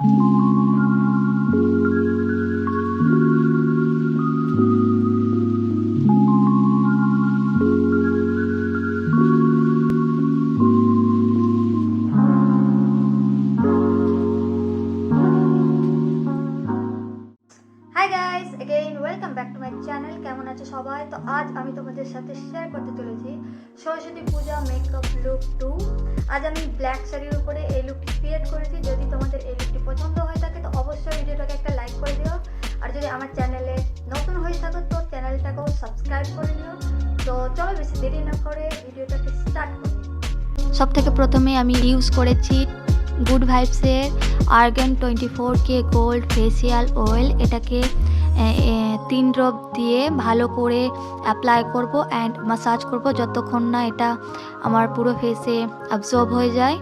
কেমন আছো সবাই? তো আজ আমি তোমাদের সাথে শেয়ার করতে চলেছি সরস্বতী পূজা মেকআপ লুক 2। আজ আমি ব্ল্যাক শাড়ির উপরে এই লুকটি ক্রিয়েট করেছি। যদি তোমাদের এই লুকটি পছন্দ হয়ে থাকে তো অবশ্যই ভিডিওটাকে একটা লাইক করে দিও, আর যদি আমার চ্যানেলে নতুন হয়ে থাকো তো চ্যানেলটাকেও সাবস্ক্রাইব করে নিও। তো চলো বেশি দেরি না করে ভিডিওটাকে স্টার্ট করি। সব থেকে প্রথমে আমি ইউজ করেছি গুড ভাইবসের argan 24K gold facial oil. এটাকে 3 ড্রপ দিয়ে ভালো করে অ্যাপ্লাই করব অ্যান্ড ম্যাসাজ করব যতক্ষণ না এটা আমার পুরো ফেসে অ্যাবজর্ব হয়ে যায়।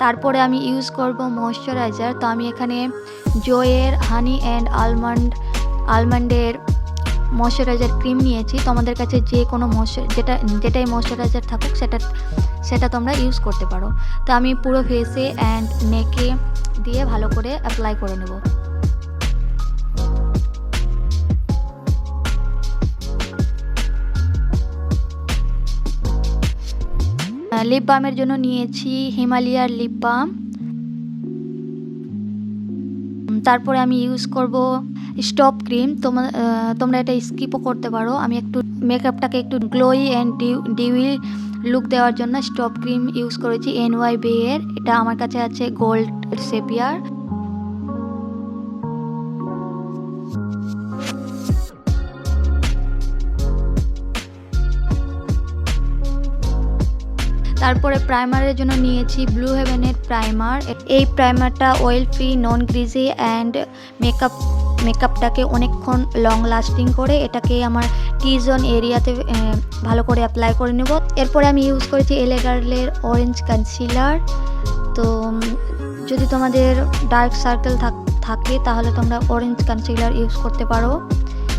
তারপরে আমি ইউজ করব ময়শ্চারাইজার। তো আমি এখানে জয়ের হানি অ্যান্ড আলমন্ডের ময়শ্চারাইজার ক্রিম নিয়েছি। তোমাদের কাছে যে কোনো যেটাই ময়শ্চারাইজার থাকুক সেটা তোমরা ইউজ করতে পারো। তো আমি পুরো ফেসে অ্যান্ড নেকে দিয়ে ভালো করে অ্যাপ্লাই করে নেব। লিপ বামের জন্য নিয়েছি হিমালয়ার লিপ বাম। তারপরে আমি ইউজ করব স্টপ ক্রিম। তোমরা এটা স্কিপও করতে পারো। আমি একটু মেকআপটাকে একটু গ্লোই অ্যান্ড ডিউই লুক দেওয়ার জন্য স্টপ ক্রিম ইউজ করেছি NYB এর। এটা আমার কাছে আছে গোল্ড সেপিয়ার। তারপরে প্রাইমারের জন্য নিয়েছি ব্লু হেভেনের প্রাইমার। এই প্রাইমারটা oil free, non greasy and মেকআপটাকে অনেকক্ষণ লং লাস্টিং করে। এটাকে আমার টি জোন এরিয়াতে ভালো করে অ্যাপ্লাই করে নেব। এরপরে আমি ইউজ করেছি এলে গার্লের অরেঞ্জ কনসিলার। তো যদি তোমাদের ডার্ক সার্কেল থাকে তাহলে তোমরা অরেঞ্জ কনসিলার ইউজ করতে পারো।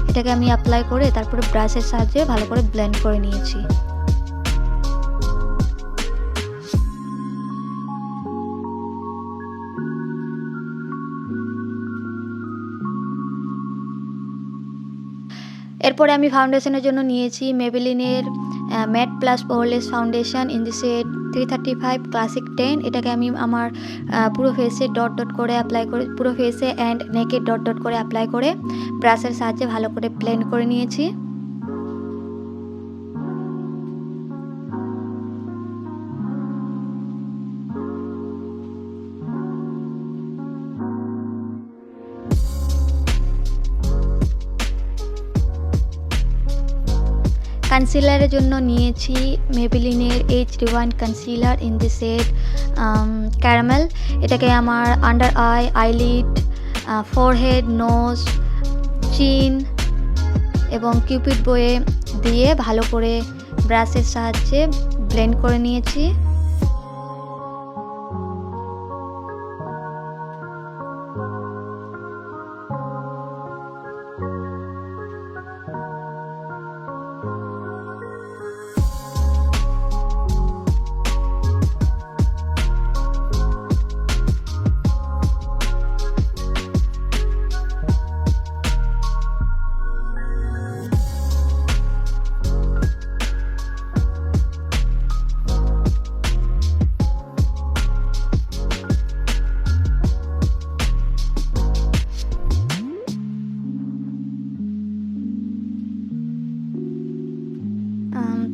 এটাকে আমি অ্যাপ্লাই করে তারপরে ব্রাশের সাহায্যে ভালো করে ব্লেন্ড করে নিয়েছি। এরপরে আমি ফাউন্ডেশনের জন্য নিয়েছি মেবেলিনের matte plus poreless foundation in the shade 335 classic 10। এটাকে আমি আমার পুরো ফেসে ডট ডট করে অ্যাপ্লাই করে, পুরো ফেসে অ্যান্ড নেকে ডট ডট করে অ্যাপ্লাই করে ব্রাশের সাহায্যে ভালো করে ব্লেন্ড করে নিয়েছি। কনসিলারের জন্য নিয়েছি মেবেলিনের H Rewind concealer in the shade caramel. এটাকে আমার under eye, eyelid, forehead, nose, chin এবং কিউপিড বয়ে দিয়ে ভালো করে ব্রাশের সাহায্যে ব্লেন্ড করে নিয়েছি।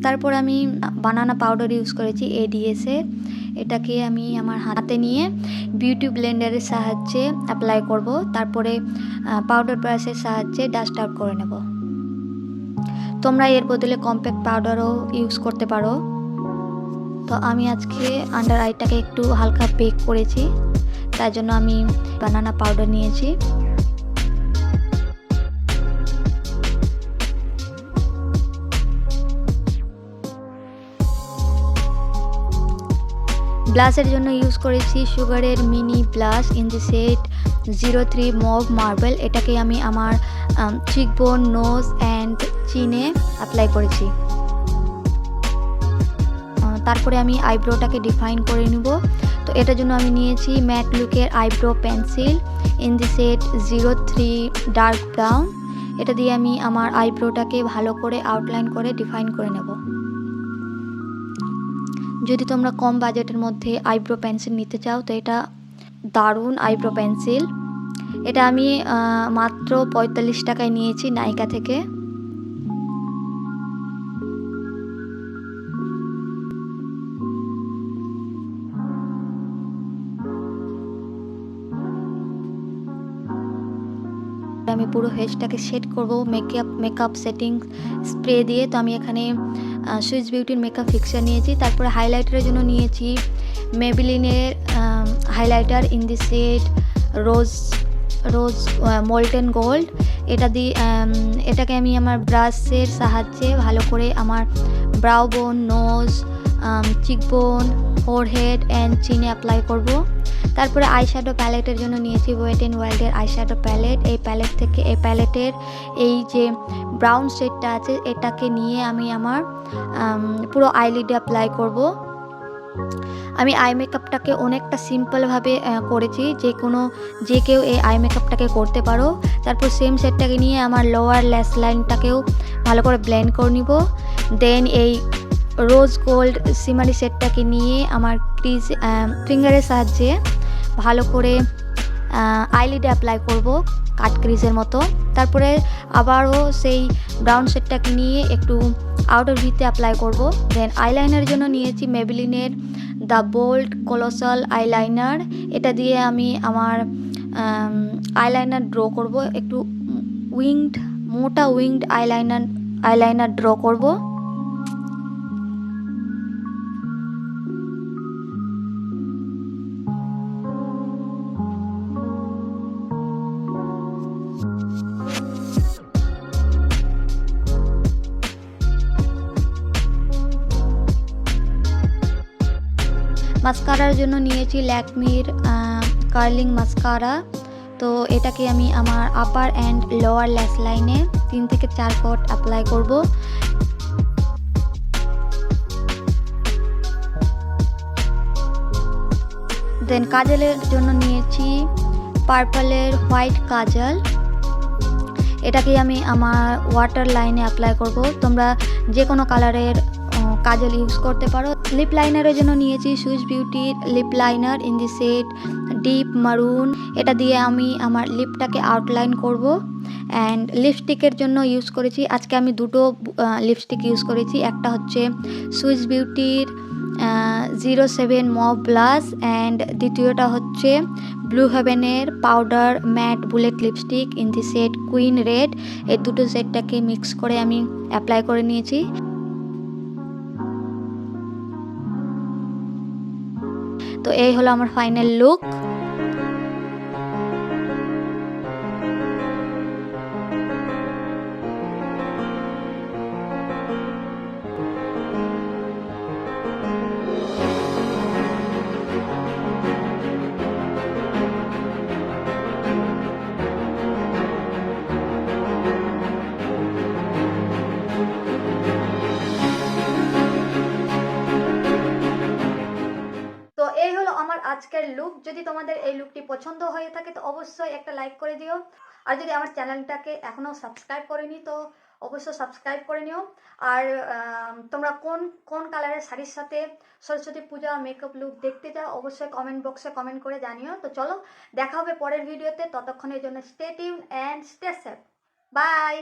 তারপর আমি বানানা পাউডার ইউজ করেছি ADS এর। এটাকে আমি আমার হাতে নিয়ে বিউটি ব্লেন্ডারের সাহায্যে অ্যাপ্লাই করব। তারপরে পাউডার ব্রাশের সাহায্যে ডাস্ট আউট করে নেব। তোমরা এর বদলে কম্প্যাক্ট পাউডারও ইউজ করতে পারো। তো আমি আজকে আন্ডার আইটাকে একটু হালকা বেক করেছি, তাই জন্য আমি বানানা পাউডার নিয়েছি। ব্লাশের জন্য ইউজ করেছি সুগারের mini blush in the shade 03 mauve marble. এটাকে আমি আমার চিকবোন, নোজ অ্যান্ড চিনে অ্যাপ্লাই করেছি। তারপরে আমি আইব্রোটাকে ডিফাইন করে নিব। তো এটার জন্য আমি নিয়েছি ম্যাট লুকের eyebrow pencil in the shade 03 dark brown. এটা দিয়ে আমি আমার আইব্রোটাকে ভালো করে আউটলাইন করে ডিফাইন করে নেব। যদি তোমরা কম বাজেটের মধ্যে আইব্রো পেন্সিল নিতে চাও তো এটা দারুণ আইব্রো পেন্সিল। এটা আমি মাত্র 45 টাকায় নিয়েছি নাইকা থেকে। আমি পুরো হেজটাকে সেট করব মেকআপ সেটিং স্প্রে দিয়ে। তো আমি এখানে সুইস বিউটির মেকআপ ফিক্সার নিয়েছি। তারপরে হাইলাইটারের জন্য নিয়েছি মেবেলিনের highlighter in the shade rose molten gold. এটাকে আমি আমার ব্রাশের সাহায্যে ভালো করে আমার ব্রাউ বোন, নোজ, চিকবোন, ফোরহেড অ্যান্ড চিনে অ্যাপ্লাই করব। তারপরে আইশ্যাডো প্যালেটের জন্য নিয়েছি ওয়েট অ্যান্ড ওয়াইল্ডের আইশ্যাডো প্যালেট। এই প্যালেটের এই যে ব্রাউন শেডটা আছে এটাকে নিয়ে আমি আমার পুরো আইলিডে অ্যাপ্লাই করব। আমি আই মেকআপটাকে অনেকটা সিম্পলভাবে করেছি, যে কেউ এই আই মেকআপটাকে করতে পারো। তারপর সেম শেডটাকে নিয়ে আমার লোয়ার ল্যাশ লাইনটাকেও ভালো করে ব্লেন্ড করে নিব। দেন এই রোজ গোল্ড সিমারি শেডটাকে নিয়ে আমার ফিঙ্গারের সাহায্যে ভালো করে আইলিডে অ্যাপ্লাই করব কাট ক্রিজের মতো। তারপরে আবারও সেই ব্রাউন শেডটাকে নিয়ে একটু আউটার ভিতে অ্যাপ্লাই করব। দেন আইলাইনারের জন্য নিয়েছি মেবেলিনের দ্য বোল্ড কোলোসাল আইলাইনার। এটা দিয়ে আমি আমার আইলাইনার ড্র করব, একটু মোটা উইংড আইলাইনার ড্র করব। মাস্কারার জন্য নিয়েছি ল্যাকমির কার্লিং মাস্কারা। তো এটাকে আমি আমার আপার অ্যান্ড লোয়ার ল্যাশ লাইনে 3 থেকে 4 কোট অ্যাপ্লাই করব। দেন কাজলের জন্য নিয়েছি পার্পলের হোয়াইট কাজল। এটাকে আমি আমার ওয়াটার লাইনে অ্যাপ্লাই করব। তোমরা যে কোনো কালারের কাজল ইউজ করতে পারো। লিপ লাইনারের জন্য নিয়েছি সুইস বিউটির lip liner in the shade deep maroon. এটা দিয়ে আমি আমার লিপটাকে আউটলাইন করব। অ্যান্ড লিপস্টিকের জন্য ইউজ করেছি, আজকে আমি দুটো লিপস্টিক ইউজ করেছি। একটা হচ্ছে সুইস বিউটির 07 মভ ব্লাশ অ্যান্ড দ্বিতীয়টা হচ্ছে ব্লু হেভেনের powder matte bullet lipstick in the shade queen red. এই দুটো শেডটাকে মিক্স করে আমি অ্যাপ্লাই করে নিয়েছি। তো এই হলো আমার ফাইনাল লুক। তো এই হলো আমার আজকের লুক। যদি তোমাদের এই লুকটি পছন্দ হয়ে থাকে তো অবশ্যই একটা লাইক করে দিও। আর যদি আমার চ্যানেলটাকে এখনও সাবস্ক্রাইব করেনি তো অবশ্যই সাবস্ক্রাইব করে নিও। আর তোমরা কোন কালারের শাড়ির সাথে সরস্বতী পূজা মেকআপ লুক দেখতে চাও অবশ্যই কমেন্ট বক্সে কমেন্ট করে জানিও। তো চলো দেখা হবে পরের ভিডিওতে, ততক্ষণের জন্য stay tune and stay safe. By.